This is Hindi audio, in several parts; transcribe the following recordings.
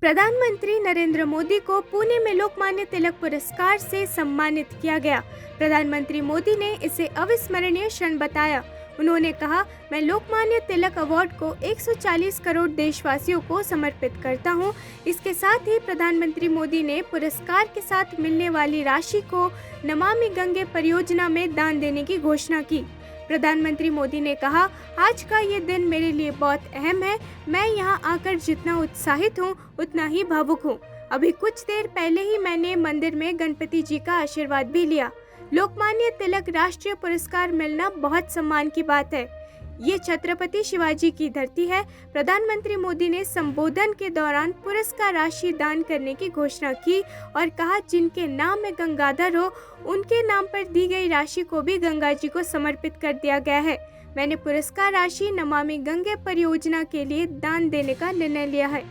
प्रधानमंत्री नरेंद्र मोदी को पुणे में लोकमान्य तिलक पुरस्कार से सम्मानित किया गया। प्रधानमंत्री मोदी ने इसे अविस्मरणीय क्षण बताया। उन्होंने कहा, मैं लोकमान्य तिलक अवार्ड को 140 करोड़ देशवासियों को समर्पित करता हूं। इसके साथ ही प्रधानमंत्री मोदी ने पुरस्कार के साथ मिलने वाली राशि को नमामि गंगे परियोजना में दान देने की घोषणा की। प्रधानमंत्री मोदी ने कहा, आज का ये दिन मेरे लिए बहुत अहम है। मैं यहाँ आकर जितना उत्साहित हूँ उतना ही भावुक हूँ। अभी कुछ देर पहले ही मैंने मंदिर में गणपति जी का आशीर्वाद भी लिया। लोकमान्य तिलक राष्ट्रीय पुरस्कार मिलना बहुत सम्मान की बात है। ये छत्रपति शिवाजी की धरती है। प्रधानमंत्री मोदी ने संबोधन के दौरान पुरस्कार राशि दान करने की घोषणा की और कहा, जिनके नाम में गंगाधर हो उनके नाम पर दी गई राशि को भी गंगा जी को समर्पित कर दिया गया है। मैंने पुरस्कार राशि नमामि गंगे परियोजना के लिए दान देने का निर्णय लिया है।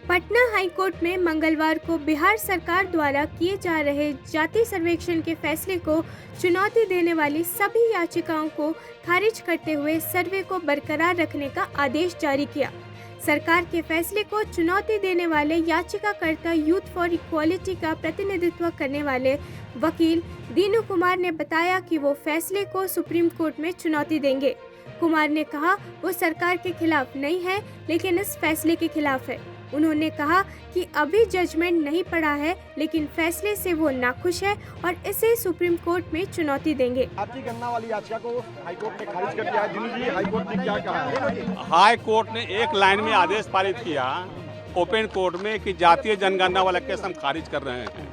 पटना हाईकोर्ट में मंगलवार को बिहार सरकार द्वारा किए जा रहे जाति सर्वेक्षण के फैसले को चुनौती देने वाली सभी याचिकाओं को खारिज करते हुए सर्वे को बरकरार रखने का आदेश जारी किया। सरकार के फैसले को चुनौती देने वाले याचिकाकर्ता यूथ फॉर इक्वालिटी का प्रतिनिधित्व करने वाले वकील दीनू कुमार ने बताया कि वो फैसले को सुप्रीम कोर्ट में चुनौती देंगे। कुमार ने कहा, वो सरकार के खिलाफ नहीं है, लेकिन इस फैसले के खिलाफ है। उन्होंने कहा कि अभी जजमेंट नहीं पड़ा है, लेकिन फैसले से वो नाखुश है और इसे सुप्रीम कोर्ट में चुनौती देंगे। जाति गणना वाली याचिका को हाईकोर्ट ने खारिज कर दिया है। दिनू जी, हाईकोर्ट ने क्या कहा है? हाई कोर्ट ने एक लाइन में आदेश पारित किया ओपन कोर्ट में कि जातीय जनगणना वाला केस हम खारिज कर रहे हैं।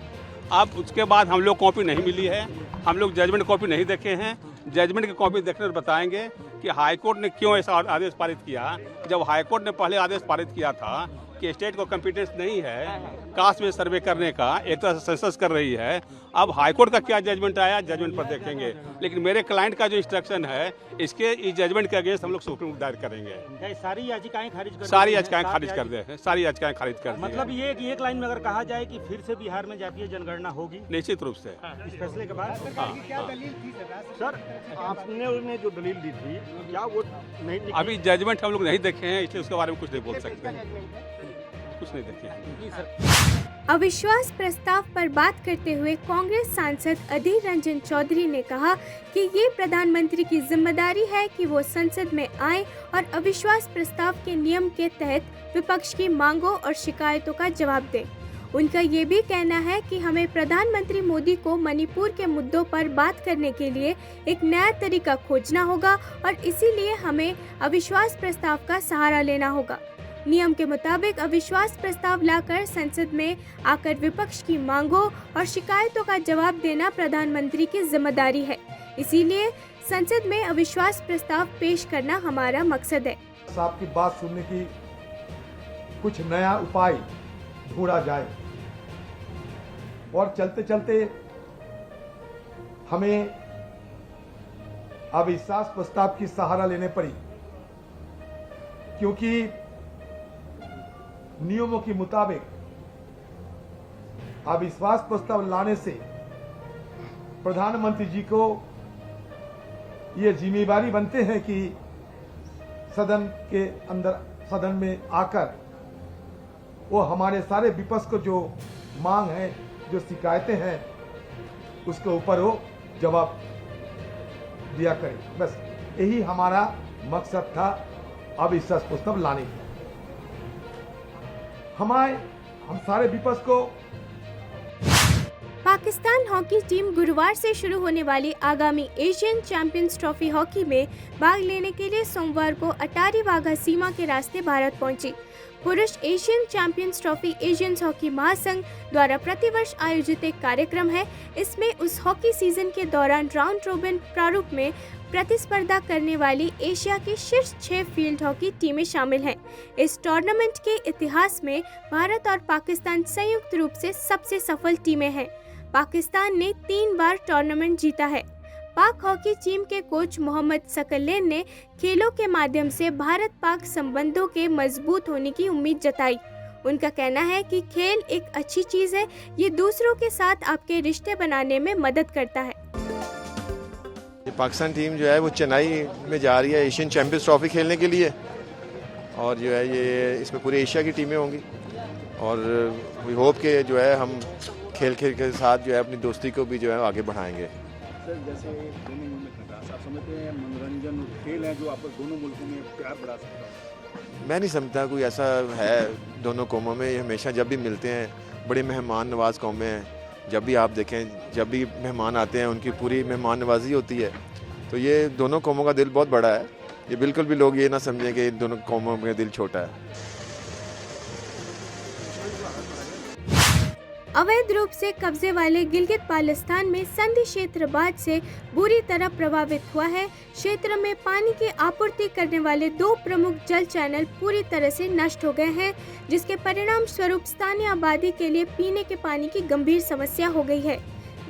अब उसके बाद हम लोग कॉपी नहीं मिली है, हम लोग जजमेंट कॉपी नहीं देखे हैं। जजमेंट की कॉपी देखने पर बताएंगे कि हाईकोर्ट ने क्यों ऐसा आदेश पारित किया। जब हाईकोर्ट ने पहले आदेश पारित किया था कि स्टेट को कॉम्पिटेंस नहीं है कास्ट में सर्वे करने का, एक तरह से सेंसस कर रही है। अब हाईकोर्ट का क्या जजमेंट आया, जजमेंट पर देखेंगे। लेकिन मेरे क्लाइंट का जो इंस्ट्रक्शन है, इसके इस जजमेंट के अगेंस्ट हम लोग सुप्रीम कोर्ट दायर करेंगे। सारी याचिकाएं खारिज कर सारी याचिकाएं खारिज कर दे, सारी याचिकाएं खारिज कर दी। मतलब ये कि एक लाइन में अगर कहा जाए कि फिर से बिहार में जातीय जनगणना होगी निश्चित रूप से इस फैसले के बाद। सर, आपने जो दलील दी थी क्या वो नहीं? अभी जजमेंट हम लोग नहीं देखे हैं, इसलिए उसके बारे में कुछ नहीं बोल सकते। कुछ नहीं देखे हैं। अविश्वास प्रस्ताव पर बात करते हुए कांग्रेस सांसद अधीर रंजन चौधरी ने कहा कि ये प्रधानमंत्री की जिम्मेदारी है कि वो संसद में आए और अविश्वास प्रस्ताव के नियम के तहत विपक्ष की मांगों और शिकायतों का जवाब दें। उनका ये भी कहना है कि हमें प्रधानमंत्री मोदी को मणिपुर के मुद्दों पर बात करने के लिए एक नया तरीका खोजना होगा और इसीलिए हमें अविश्वास प्रस्ताव का सहारा लेना होगा। नियम के मुताबिक अविश्वास प्रस्ताव लाकर संसद में आकर विपक्ष की मांगों और शिकायतों का जवाब देना प्रधानमंत्री की जिम्मेदारी है। इसीलिए संसद में अविश्वास प्रस्ताव पेश करना हमारा मकसद है। साहब की बात सुनने की कुछ नया उपाय ढूंढा जाए और चलते चलते हमें अविश्वास प्रस्ताव की सहारा लेने पड़ी, क्योंकि नियमों के मुताबिक अविश्वास प्रस्ताव लाने से प्रधानमंत्री जी को ये जिम्मेदारी बनते हैं कि सदन में आकर वो हमारे सारे विपक्ष को जो मांग है, जो शिकायतें हैं, उसके ऊपर वो जवाब दिया करें। बस यही हमारा मकसद था अविश्वास प्रस्ताव लाने का। हम सारे विपक्ष को। पाकिस्तान हॉकी टीम गुरुवार से शुरू होने वाली आगामी एशियन चैंपियंस ट्रॉफी हॉकी में भाग लेने के लिए सोमवार को अटारी वाघा सीमा के रास्ते भारत पहुंची। पुरुष Asian champions trophy Asian hockey महासंघ द्वारा प्रतिवर्ष आयोजित एक कार्यक्रम है। इसमें उस हॉकी सीजन के दौरान राउंड रोबिन प्रारूप में प्रतिस्पर्धा करने वाली एशिया की शीर्ष 6 फील्ड हॉकी टीमें शामिल हैं। इस टूर्नामेंट के इतिहास में भारत और पाकिस्तान संयुक्त रूप से सबसे सफल टीमें हैं। पाकिस्तान ने 3 बार टूर्नामेंट जीता है। पाक हॉकी टीम के कोच मोहम्मद सकलैन ने खेलों के माध्यम से भारत-पाक संबंधों के मजबूत होने की उम्मीद जताई। उनका कहना है कि खेल एक अच्छी चीज है, ये दूसरों के साथ आपके रिश्ते बनाने में मदद करता है। पाकिस्तान टीम जो है वो चेन्नई में जा रही है एशियन चैंपियंस ट्रॉफी खेलने के लिए, और जो है ये इसमें पूरे एशिया की टीमें होंगी, और वी होप के जो है हम खेल के साथ जो है अपनी दोस्ती को भी जो है आगे बढ़ाएंगे। सर, जैसे दोनों मुल्क में खटास, आप समझते हैं मनोरंजन और खेल है जो आपस दोनों मुल्कों में प्यार बढ़ा सकता है? मैं नहीं समझता कोई ऐसा है दोनों कौमों में। ये हमेशा जब भी मिलते हैं, बड़े मेहमान नवाज कौमें हैं, जब भी आप देखें जब भी मेहमान आते हैं उनकी पूरी मेहमान नवाजी होती है। तो ये दोनों कौमों का दिल बहुत बड़ा है, ये बिल्कुल भी लोग ये ना समझें कि दोनों कौमों का दिल छोटा है। अवैध रूप से कब्जे वाले गिलगित बाल्टिस्तान में संधि क्षेत्र बाढ़ से बुरी तरह प्रभावित हुआ है। क्षेत्र में पानी की आपूर्ति करने वाले 2 प्रमुख जल चैनल पूरी तरह से नष्ट हो गए हैं, जिसके परिणाम स्वरूप स्थानीय आबादी के लिए पीने के पानी की गंभीर समस्या हो गई है।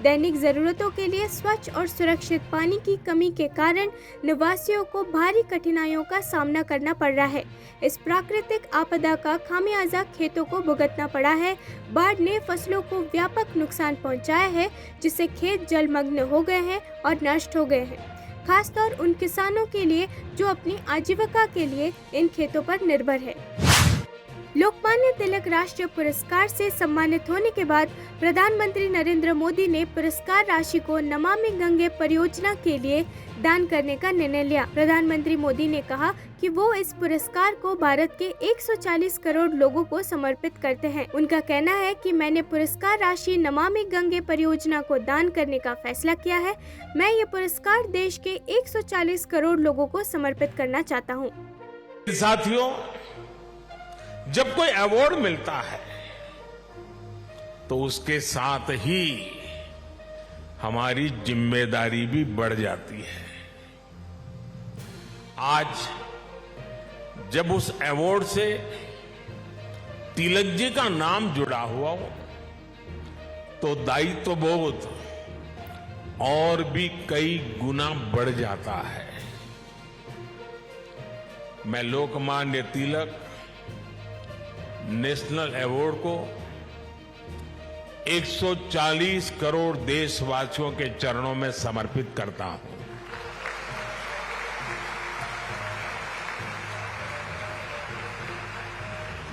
दैनिक जरूरतों के लिए स्वच्छ और सुरक्षित पानी की कमी के कारण निवासियों को भारी कठिनाइयों का सामना करना पड़ रहा है। इस प्राकृतिक आपदा का खामियाजा खेतों को भुगतना पड़ा है। बाढ़ ने फसलों को व्यापक नुकसान पहुंचाया है, जिससे खेत जलमग्न हो गए हैं और नष्ट हो गए हैं, खासतौर उन किसानों के लिए जो अपनी आजीविका के लिए इन खेतों पर निर्भर है। लोकमान्य तिलक राष्ट्रीय पुरस्कार से सम्मानित होने के बाद प्रधानमंत्री नरेंद्र मोदी ने पुरस्कार राशि को नमामि गंगे परियोजना के लिए दान करने का निर्णय लिया। प्रधानमंत्री मोदी ने कहा कि वो इस पुरस्कार को भारत के 140 करोड़ लोगों को समर्पित करते हैं। उनका कहना है कि मैंने पुरस्कार राशि नमामि गंगे परियोजना को दान करने का फैसला किया है। मैं ये पुरस्कार देश के 140 करोड़ लोगों को समर्पित करना चाहता हूँ। साथियों, जब कोई अवार्ड मिलता है तो उसके साथ ही हमारी जिम्मेदारी भी बढ़ जाती है। आज जब उस अवार्ड से तिलक जी का नाम जुड़ा हुआ हो तो दायित्व बोध और भी कई गुना बढ़ जाता है। मैं लोकमान्य तिलक नेशनल अवार्ड को 140 करोड़ देशवासियों के चरणों में समर्पित करता हूं।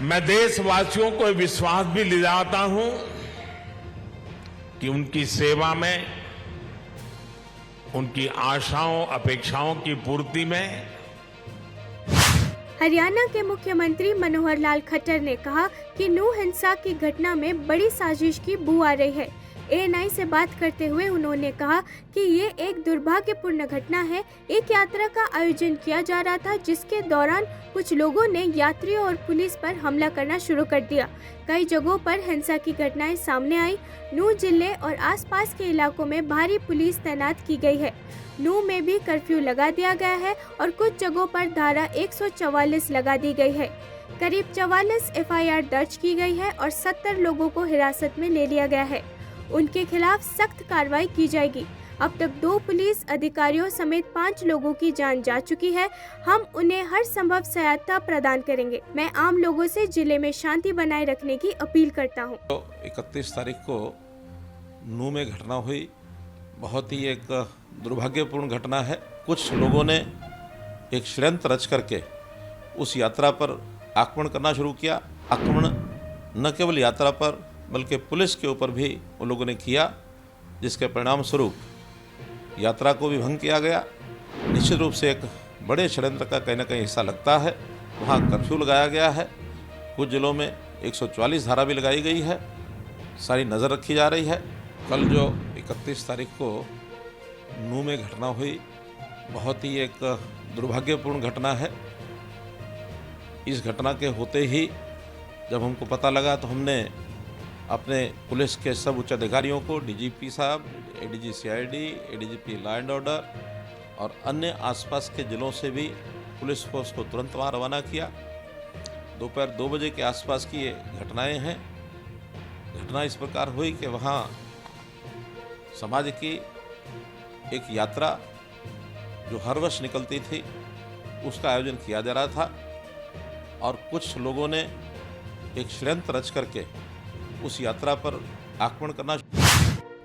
मैं देशवासियों को विश्वास भी दिलाता हूं कि उनकी सेवा में, उनकी आशाओं अपेक्षाओं की पूर्ति में हरियाणा के मुख्यमंत्री मनोहर लाल खट्टर ने कहा कि नूह हिंसा की घटना में बड़ी साजिश की बू आ रही है। ANI से बात करते हुए उन्होंने कहा कि ये एक दुर्भाग्यपूर्ण घटना है। एक यात्रा का आयोजन किया जा रहा था, जिसके दौरान कुछ लोगों ने यात्रियों और पुलिस पर हमला करना शुरू कर दिया। कई जगहों पर हिंसा की घटनाएं सामने आई। नूह जिले और आसपास के इलाकों में भारी पुलिस तैनात की गई है। नूह में भी कर्फ्यू लगा दिया गया है और कुछ जगहों पर धारा 144 लगा दी गई है। करीब 44 FIR दर्ज की गई है और 70 लोगों को हिरासत में ले लिया गया है। उनके खिलाफ सख्त कार्रवाई की जाएगी। अब तक 2 पुलिस अधिकारियों समेत 5 लोगों की जान जा चुकी है। हम उन्हें हर संभव सहायता प्रदान करेंगे। मैं आम लोगों से जिले में शांति बनाए रखने की अपील करता हूं। 31 तारीख को नूह में घटना हुई, बहुत ही एक दुर्भाग्यपूर्ण घटना है। कुछ लोगों ने एक षड्यंत्र रच करके उस यात्रा पर आक्रमण करना शुरू किया। आक्रमण न केवल यात्रा पर बल्कि पुलिस के ऊपर भी उन लोगों ने किया, जिसके परिणाम स्वरूप यात्रा को भी भंग किया गया। निश्चित रूप से एक बड़े षड्यंत्र का कहीं ना कहीं हिस्सा लगता है। वहाँ कर्फ्यू लगाया गया है, कुछ जिलों में 144 धारा भी लगाई गई है, सारी नज़र रखी जा रही है। कल जो 31 तारीख को नूह में घटना हुई, बहुत ही एक दुर्भाग्यपूर्ण घटना है। इस घटना के होते ही जब हमको पता लगा तो हमने अपने पुलिस के सब उच्च अधिकारियों को, DGP साहब, ADG CID, ADGP law and order और अन्य आसपास के जिलों से भी पुलिस फोर्स को तुरंत वहाँ रवाना किया। दोपहर 2 बजे के आसपास की ये घटनाएं हैं। घटना इस प्रकार हुई कि वहाँ समाज की एक यात्रा जो हर वर्ष निकलती थी उसका आयोजन किया जा रहा था और कुछ लोगों ने एक षड्यंत्र रच करके उस यात्रा पर आक्रमण करना।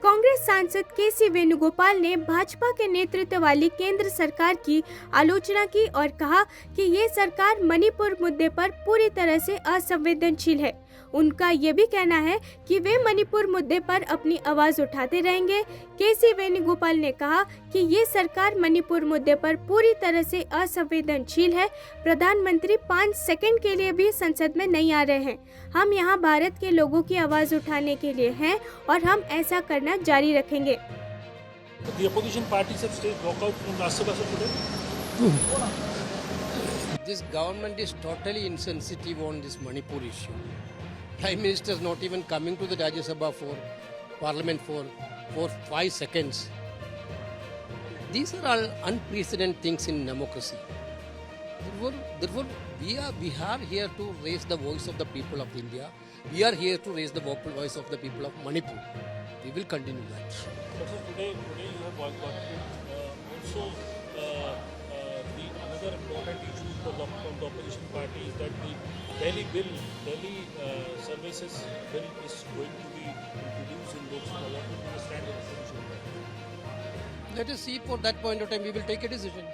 कांग्रेस सांसद केसी वेणुगोपाल ने भाजपा के नेतृत्व वाली केंद्र सरकार की आलोचना की और कहा कि ये सरकार मणिपुर मुद्दे पर पूरी तरह से असंवेदनशील है। उनका ये भी कहना है कि वे मणिपुर मुद्दे पर अपनी आवाज उठाते रहेंगे। केसी वेणुगोपाल ने कहा कि ये सरकार मणिपुर मुद्दे पर पूरी तरह से असंवेदनशील है। प्रधानमंत्री 5 सेकंड के लिए भी संसद में नहीं आ रहे हैं। हम यहाँ भारत के लोगों की आवाज उठाने के लिए हैं और हम ऐसा करना जारी रखेंगे। The opposition parties have staged walkout from Rajya Sabha today. This government is totally insensitive on this Manipur issue. Prime Minister is not even coming to the Rajya Sabha for Parliament for 5 seconds. These are all unprecedented things in democracy. Therefore, we are here to raise the voice of the people of India. We are here to raise the voice of the people of Manipur. We will continue that. But sir, today you have boycotted. Also, another important issue from the opposition party is that the Delhi services bill is going to be introduced in Lok Sabha. What will be the stand of the opposition? Let us see. For that point of time, we will take a decision.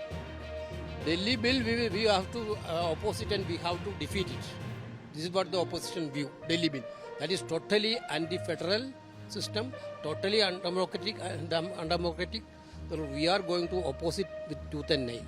Delhi bill, we have to oppose it and we have to defeat it. This is what the opposition view. Delhi bill, that is totally anti-federal system, totally undemocratic. So we are going to oppose it with tooth and nail.